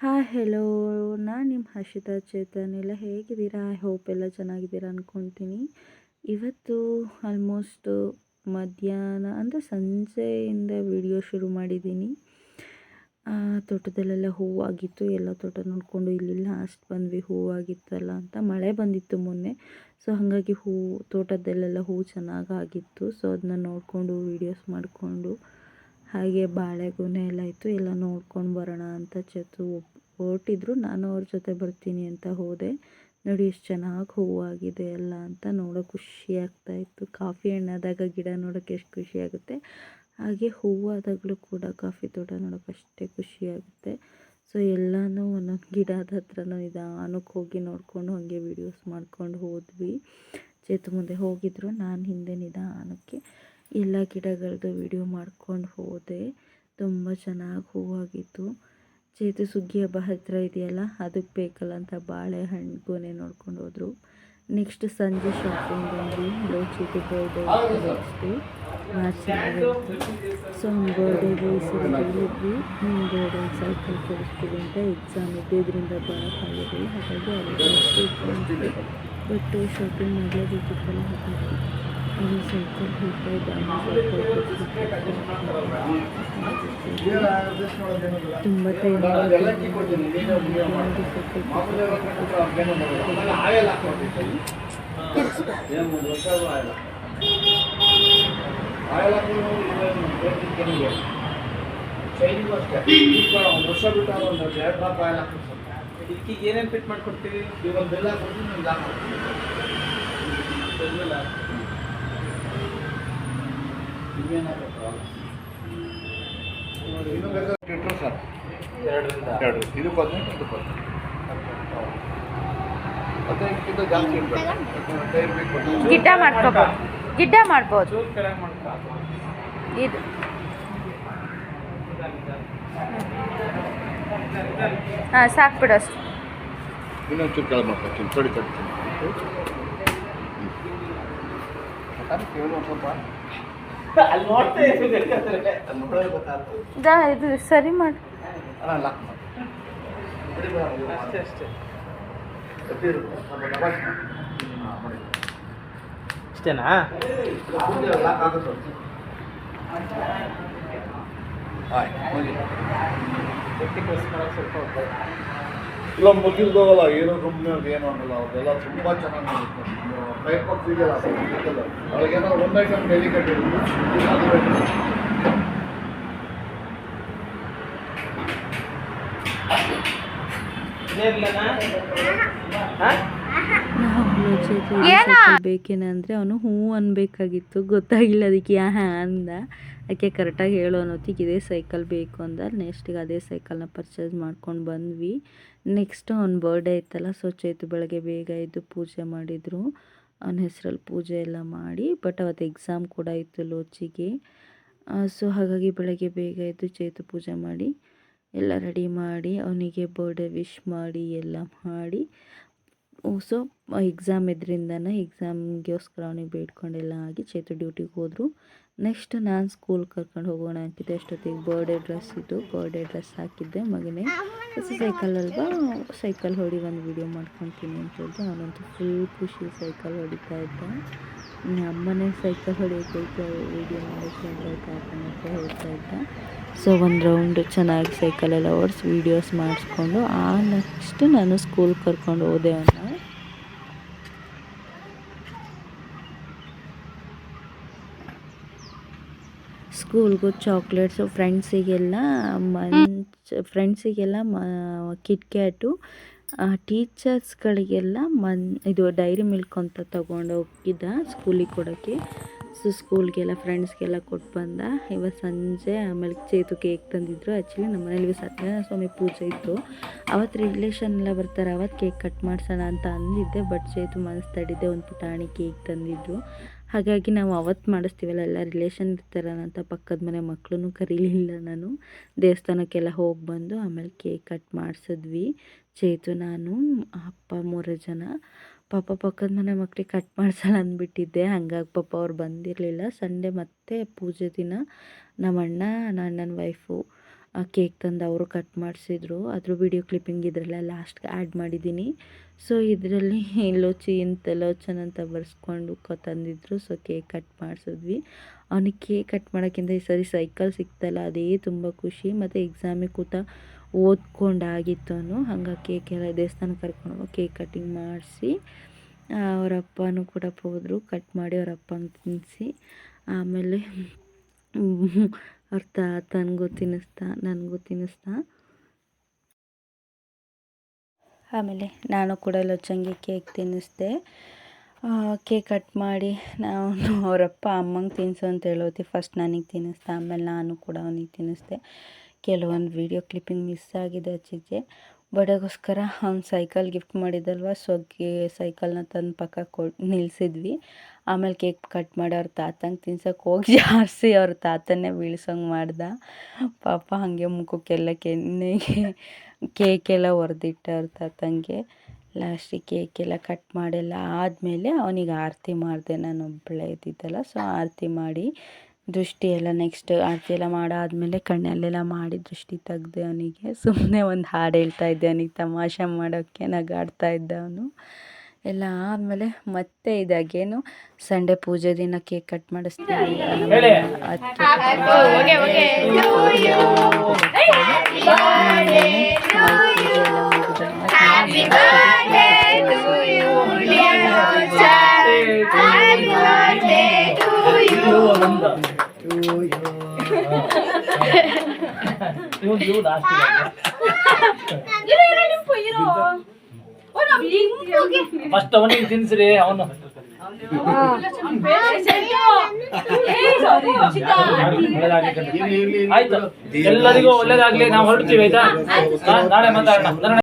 Hi hello, ನಾನು ನಿಮ್ಮ ಹರ್ಷಿತಾ ಚೇತನ್. ಎಲ್ಲ ಹೇಗಿದ್ದೀರಾ? ಐ ಹೋಪ್ ಎಲ್ಲ ಚೆನ್ನಾಗಿದ್ದೀರಾ ಅಂದ್ಕೊತೀನಿ. ಇವತ್ತು ಆಲ್ಮೋಸ್ಟ್ ಮಧ್ಯಾಹ್ನ ಅಂದರೆ ಸಂಜೆಯಿಂದ ವಿಡಿಯೋ ಶುರು ಮಾಡಿದ್ದೀನಿ. ತೋಟದಲ್ಲೆಲ್ಲ ಹೂವಾಗಿತ್ತು, ಎಲ್ಲ ತೋಟ ನೋಡಿಕೊಂಡು ಇಲ್ಲಿ ಲಾಸ್ಟ್ ಬಂದ್ವಿ. ಹೂವಾಗಿತ್ತಲ್ಲ ಅಂತ ಮಳೆ ಬಂದಿತ್ತು ಮೊನ್ನೆ, ಸೊ ಹಾಗಾಗಿ ತೋಟದಲ್ಲೆಲ್ಲ ಹೂ ಚೆನ್ನಾಗಾಗಿತ್ತು. ಸೊ ಅದನ್ನ ನೋಡಿಕೊಂಡು ವೀಡಿಯೋಸ್ ಮಾಡಿಕೊಂಡು, ಹಾಗೆ ಬಾಳೆಗೊನೆ ಎಲ್ಲ ಇತ್ತು, ಎಲ್ಲ ನೋಡ್ಕೊಂಡು ಬರೋಣ ಅಂತ ಹೊರಟಿದ್ರು. ನಾನು ಅವ್ರ ಜೊತೆ ಬರ್ತೀನಿ ಅಂತ ಹೋದೆ. ನೋಡಿ ಎಷ್ಟು ಚೆನ್ನಾಗಿ ಹೂವಾಗಿದೆ ಎಲ್ಲ ಅಂತ ನೋಡೋಕೆ ಖುಷಿ ಆಗ್ತಾಯಿತ್ತು. ಕಾಫಿ ಹಣ್ಣಾದಾಗ ಗಿಡ ನೋಡೋಕ್ಕೆ ಎಷ್ಟು ಖುಷಿಯಾಗುತ್ತೆ, ಹಾಗೆ ಹೂವಾದಾಗಲೂ ಕೂಡ ಕಾಫಿ ತೋಟ ನೋಡೋಕೆ ಅಷ್ಟೇ ಖುಷಿಯಾಗುತ್ತೆ. ಸೊ ಎಲ್ಲನೂ ಒಂದೊಂದು ಗಿಡದ ಹತ್ರನೂ ನಿಧಾನಕ್ಕೆ ಹೋಗಿ ನೋಡಿಕೊಂಡು ಹಾಗೆ ವೀಡಿಯೋಸ್ ಮಾಡ್ಕೊಂಡು ಹೋದ್ವಿ. ಚೇತು ಮುಂದೆ ಹೋಗಿದ್ರು, ನಾನು ಹಿಂದೆ ನಿಧಾನಕ್ಕೆ ಎಲ್ಲ ಗಿಡಗಳದ್ದು ವಿಡಿಯೋ ಮಾಡ್ಕೊಂಡು ಹೋದೆ. ತುಂಬ ಚೆನ್ನಾಗಿ ಹೂವಾಗಿತ್ತು. ಚೇತು ಸುಗ್ಗಿ ಹಬ್ಬ ಹತ್ತಿರ ಇದೆಯಲ್ಲ, ಅದಕ್ಕೆ ಬೇಕಲ್ಲ ಅಂತ ಬಾಳೆಹಣ್ಣು ಗೊನೆ ನೋಡ್ಕೊಂಡು ಹೋದರು. ನೆಕ್ಸ್ಟ್ ಸಂಜೆ ಶಾಪಿಂಗ್ ಬಂದ್ವಿ. Chethu birthday next March 11. So ಅವ್ನ ಬರ್ಡೇಗೆ ಈ ಸರಿ ಹೇಳಿದ್ವಿ, ನಿಮ್ಮ ಬರ್ಡೇ ಸೈಕಲ್ ಕೊಡಿಸ್ತೀವಿ ಅಂತ. ಎಕ್ಸಾಮ್ ಇದ್ದಿದ್ದರಿಂದ ಬರೋಕ್ಕಾಗಿರಲಿಲ್ಲ, ಹಾಗಾಗಿ ಅಲ್ಲಿ ಬಟ್ ಶಾಪಿಂಗ್ ಮಾಡಲೇಬೇಕಿತ್ತಲ್ಲ, ಹಾಗಾಗಿ ಅವನು ಸೈಕಲ್ ಹೇಳ್ತಾ ತುಂಬ ಟೈಮ್ ಏನೇನು ಫಿಟ್ ಮಾಡ್ಕೊಡ್ತೀವಿ? ಇವಾಗ ಬೆಲ್ಲ ಗಿಡ್ಡ ಮಾಡ್ಕೋಬೋದು, ಗಿಡ್ಡ ಮಾಡ್ಬೋದು. ಇದು ಹಾಂ ಸಾಕು ಬಿಡು ಅಷ್ಟು. ಇನ್ನೊಂಚೂರು ಕೆಳಗೆ ಮಾಡ್ಕೊತೀನಿ, ತೊಡಿ ಇದು ಸರಿ ಮಾಡಿ. ಅಷ್ಟೇನಾ? ಇಲ್ಲ ಮುಗಿಲ್ದೋಗಲ್ಲ, ಏನೋ ಕಂಪ್ನಿ ಅವ್ರಿಗೆ ಏನೋ ಆಗಲ್ಲ, ಅವ್ರದೆಲ್ಲ ತುಂಬ ಚೆನ್ನಾಗಿ ಮಾಡುತ್ತೆ. ಟೈಪ್ ಇದೆಯಲ್ಲ ಅವ್ರಿಗೇನೋ ಒಂದು ಐಟಮ್ ಡೆಲಿಕೇಟ್ ಬೇಕೇನಂದರೆ ಅವನು ಹ್ಞೂ ಅನ್ಬೇಕಾಗಿತ್ತು, ಗೊತ್ತಾಗಿಲ್ಲ ಅದಕ್ಕೆ ಅಂದ. ಯಾಕೆ ಕರೆಕ್ಟಾಗಿ ಹೇಳೋ ಅನ್ನೋತ್ತಿಗೆ ಇದೇ ಸೈಕಲ್ ಬೇಕು ಅಂದ. ನೆಕ್ಸ್ಟಿಗೆ ಅದೇ ಸೈಕಲ್ನ ಪರ್ಚೇಸ್ ಮಾಡ್ಕೊಂಡು ಬಂದ್ವಿ. ನೆಕ್ಸ್ಟು ಅವ್ನ ಬರ್ಡೇ ಇತ್ತಲ್ಲ, ಸೊ ಚೇತು ಬೆಳಗ್ಗೆ ಬೇಗ ಎದ್ದು ಪೂಜೆ ಮಾಡಿದರು. ಅವನ ಹೆಸರಲ್ಲಿ ಪೂಜೆ ಎಲ್ಲ ಮಾಡಿ, ಬಟ್ ಅವತ್ತು ಎಕ್ಸಾಮ್ ಕೂಡ ಇತ್ತು ಲೋಚಿಗೆ. ಸೊ ಹಾಗಾಗಿ ಬೆಳಗ್ಗೆ ಬೇಗ ಎದ್ದು ಚೇತು ಪೂಜೆ ಮಾಡಿ ಎಲ್ಲ ರೆಡಿ ಮಾಡಿ ಅವನಿಗೆ ಬರ್ಡೇ ವಿಶ್ ಮಾಡಿ ಎಲ್ಲ ಮಾಡಿ, ಸೊ ಎಕ್ಸಾಮ್ ಇದ್ರಿಂದನೇ ಎಕ್ಸಾಮ್ಗೋಸ್ಕರ ಅವನಿಗೆ ಬೇಡ್ಕೊಂಡೆಲ್ಲ ಆಗಿ ಚೇತು ಡ್ಯೂಟಿಗೆ ಹೋದರು. ನೆಕ್ಸ್ಟ್ ನಾನು ಸ್ಕೂಲ್ ಕರ್ಕೊಂಡು ಹೋಗೋಣ ಅಂತಿದ್ದೆ. ಅಷ್ಟೊತ್ತಿಗೆ ಬರ್ಡೇ ಡ್ರೆಸ್ ಹಾಕಿದ್ದೆ ಮಗನೇ. ಸೈಕಲ್ ಅಲ್ವಾ, ಸೈಕಲ್ ಹೊಡಿ ಒಂದು ವೀಡಿಯೋ ಮಾಡ್ಕೊತೀನಿ ಅಂತ ಹೇಳಿದೆ. ಅವನಂತೂ ಫುಲ್ ಖುಷಿ, ಸೈಕಲ್ ಹೊಡಿತಾ ಇದ್ದ. ಅಮ್ಮನೇ ಸೈಕಲ್ ಹೊಡಿಯೋಕ್ಕೆ ವೀಡಿಯೋ ಮಾಡೋಕ್ಕೆ ಅಂತ ಹೇಳ್ತಾ ಇದ್ದ. ಸೊ ಒಂದು ರೌಂಡ್ ಚೆನ್ನಾಗಿ ಸೈಕಲೆಲ್ಲ ಓಡಿಸಿ ವೀಡಿಯೋಸ್ ಮಾಡಿಸ್ಕೊಂಡು ನೆಕ್ಸ್ಟ್ ನಾನು ಸ್ಕೂಲ್ ಕರ್ಕೊಂಡು ಹೋದೆ ಅವನ್ನ. ಸ್ಕೂಲ್ಗೂ ಚಾಕ್ಲೇಟ್ಸು, ಫ್ರೆಂಡ್ಸಿಗೆಲ್ಲ ಕಿಟ್ಕ್ಯಾಟು, ಟೀಚರ್ಸ್ಗಳಿಗೆಲ್ಲ ಇದು ಡೈರಿ ಮಿಲ್ಕ್ ಅಂತ ತೊಗೊಂಡೋಗಿದ್ದ ಸ್ಕೂಲಿಗೆ ಕೊಡೋಕ್ಕೆ. ಸೊ ಸ್ಕೂಲ್ಗೆಲ್ಲ ಫ್ರೆಂಡ್ಸ್ಗೆಲ್ಲ ಕೊಟ್ಟು ಬಂದ. ಇವತ್ತು ಸಂಜೆ ಆಮೇಲೆ ಚೇತು ಕೇಕ್ ತಂದಿದ್ರು. ಆ್ಯಕ್ಚುಲಿ ನಮ್ಮ ಮನೇಲಿ ಸತ್ಯನಾರಾಯಣ ಸ್ವಾಮಿ ಪೂಜೆ ಇತ್ತು, ಅವತ್ತು ರಿಲೇಷನ್ ಎಲ್ಲ ಬರ್ತಾರೆ, ಅವತ್ತು ಕೇಕ್ ಕಟ್ ಮಾಡಿಸೋಣ ಅಂತ ಅಂದಿದ್ದೆ. ಬಟ್ ಚೇತು ಮನಸ್ಸು ತಡಿದೆ, ಒಂದು ಪುಟಾಣಿ ಕೇಕ್ ತಂದಿದ್ರು. ಹಾಗಾಗಿ ನಾವು ಅವತ್ತು ಮಾಡಿಸ್ತೀವಲ್ಲ, ಎಲ್ಲ ರಿಲೇಷನ್ ಇರ್ತಾರಲ್ಲ ಅಂತ ಪಕ್ಕದ ಮನೆ ಮಕ್ಕಳನ್ನು ಕರೀಲಿಲ್ಲ ನಾನು. ದೇವಸ್ಥಾನಕ್ಕೆಲ್ಲ ಹೋಗಿ ಬಂದು ಆಮೇಲೆ ಕೇಕ್ ಕಟ್ ಮಾಡಿಸಿದ್ವಿ. ಚೇತು, ನಾನು, ಅಪ್ಪ 3 ಜನ. ಪಾಪ ಪಕ್ಕದ ಮನೆ ಮಕ್ಕಳಿಗೆ ಕಟ್ ಮಾಡಿಸಲ್ಲ ಅಂದ್ಬಿಟ್ಟಿದ್ದೆ, ಹಂಗಾಗಿ ಪಾಪ ಅವ್ರು ಬಂದಿರಲಿಲ್ಲ. ಸಂಡೇ ಮತ್ತು ಪೂಜೆ ದಿನ ನಮ್ಮ ಅಣ್ಣ, ನನ್ನ ವೈಫು, ಕೇಕ್ ತಂದು ಅವರು ಕಟ್ ಮಾಡಿಸಿದ್ರು. ಅದ್ರ ವಿಡಿಯೋ ಕ್ಲಿಪ್ಪಿಂಗ್ ಇದರಲ್ಲ ಲಾಸ್ಟ್ಗೆ ಆ್ಯಡ್ ಮಾಡಿದ್ದೀನಿ. ಸೊ ಇದರಲ್ಲಿ ಲೋಚನ್ ಅಂತ ಬರ್ಸ್ಕೊಂಡು ತಂದಿದ್ರು. ಸೊ ಕೇಕ್ ಕಟ್ ಮಾಡಿಸಿದ್ವಿ. ಅವನಿಗೆ ಕೇಕ್ ಕಟ್ ಮಾಡೋಕ್ಕಿಂತ ಈ ಸರಿ ಸೈಕಲ್ ಸಿಕ್ತಲ್ಲ ಅದೇ ತುಂಬ ಖುಷಿ. ಮತ್ತು ಎಕ್ಸಾಮಿಗೆ ಕೂತ ಓದ್ಕೊಂಡಾಗಿತ್ತು ಅವನು. ಹಂಗಾಗಿ ಕೇಕೆಲ್ಲ ದೇವಸ್ಥಾನಕ್ಕೆ ಕರ್ಕೊಂಡು ಕೇಕ್ ಕಟ್ಟಿಂಗ್ ಮಾಡಿಸಿ ಅವ್ರ ಅಪ್ಪನೂ ಕೂಡ ಹೋದ್ರು. ಕಟ್ ಮಾಡಿ ಅವ್ರ ಅಪ್ಪಂಗೆ ತಿನ್ನಿಸಿ ಆಮೇಲೆ ಅವ್ರ ತಾತನಿಗೂ ತಿನ್ನಿಸ್ತಾ ನನಗೂ ತಿನ್ನಿಸ್ತಾ ಆಮೇಲೆ ನಾನು ಕೂಡ ಲೊಚ್ಚಂಗೆ ಕೇಕ್ ತಿನ್ನಿಸ್ದೆ. ಕೇಕ್ ಕಟ್ ಮಾಡಿ ನಾನು ಅವರಪ್ಪ ಅಮ್ಮಂಗೆ ತಿನ್ನಿಸು ಅಂತ ಹೇಳೋತಿ ಫಸ್ಟ್ ನನಗೆ ತಿನ್ನಿಸ್ದೆ. ಆಮೇಲೆ ನಾನು ಕೂಡ ಅವನಿಗೆ ತಿನ್ನಿಸ್ದೆ. ಕೆಲವೊಂದು ವೀಡಿಯೋ ಕ್ಲಿಪ್ಪಿಂಗ್ ಮಿಸ್ ಆಗಿದೆ ಆಚೆಗೆ. ಬರ್ಡೇಗೋಸ್ಕರ ಅವ್ನು ಸೈಕಲ್ ಗಿಫ್ಟ್ ಮಾಡಿದ್ದಲ್ವ, ಸೊ ಸೈಕಲ್ನ ತಂದು ಪಕ್ಕ ನಿಲ್ಲಿಸಿದ್ವಿ. ಆಮೇಲೆ ಕೇಕ್ ಕಟ್ ಮಾಡಿ ಅವ್ರ ತಾತಂಗೆ ತಿನ್ಸೋಕೆ ಹೋಗಿ ಜಾರಿಸಿ ಅವ್ರ ತಾತನ್ನೇ ಬೀಳ್ಸೋಂಗೆ ಮಾಡ್ದ. ಪಾಪ ಹಾಗೆ ಮುಖಕ್ಕೆಲ್ಲ ಕೆನ್ನೆಗೆ ಕೇಕೆಲ್ಲ ಹೊಡೆದಿಟ್ಟ ಅವ್ರ ತಾತಂಗೆ. ಲಾಸ್ಟಿಗೆ ಕೇಕೆಲ್ಲ ಕಟ್ ಮಾಡೆಲ್ಲ ಆದಮೇಲೆ ಅವನಿಗೆ ಆರತಿ ಮಾಡಿದೆ. ನಾನು ಒಬ್ಬಳೇ ಇದ್ದಿದ್ದಲ್ಲ, ಸೊ ಆರತಿ ಮಾಡಿ ದೃಷ್ಟಿ ಎಲ್ಲ ನೆಕ್ಸ್ಟ್ ಆರತಿ ಎಲ್ಲ ಮಾಡಾದಮೇಲೆ ಕಣ್ಣಲ್ಲೆಲ್ಲ ಮಾಡಿ ದೃಷ್ಟಿ ತೆಗ್ದೆ ಅವನಿಗೆ. ಸುಮ್ಮನೆ ಒಂದು ಹಾಡು ಹೇಳ್ತಾ ಇದ್ದೆ ಅವನಿಗೆ ತಮಾಷೆ ಮಾಡೋಕ್ಕೆ, ನಗಾಡ್ತಾ ಇದ್ದ ಅವನು. ಎಲ್ಲ ಆದಮೇಲೆ ಮತ್ತೆ ಇದಾಗೇನು ಸಂಡೇ ಪೂಜೆ ದಿನ ಕೇಕ್ ಕಟ್ ಮಾಡಿಸ್ತೀವಿ. ಫಸ್ಟ್ ಅವನಿಗೆ ತಿನ್ಸ್ರಿ. ಅವನು ಆಯ್ತು, ಎಲ್ಲರಿಗೂ ಒಳ್ಳೇದಾಗ್ಲಿ. ನಾವು ಹೊರಡ್ತೀವಿ ಆಯ್ತಾ, ನಾಳೆ ಮಾತಾಡೋಣ.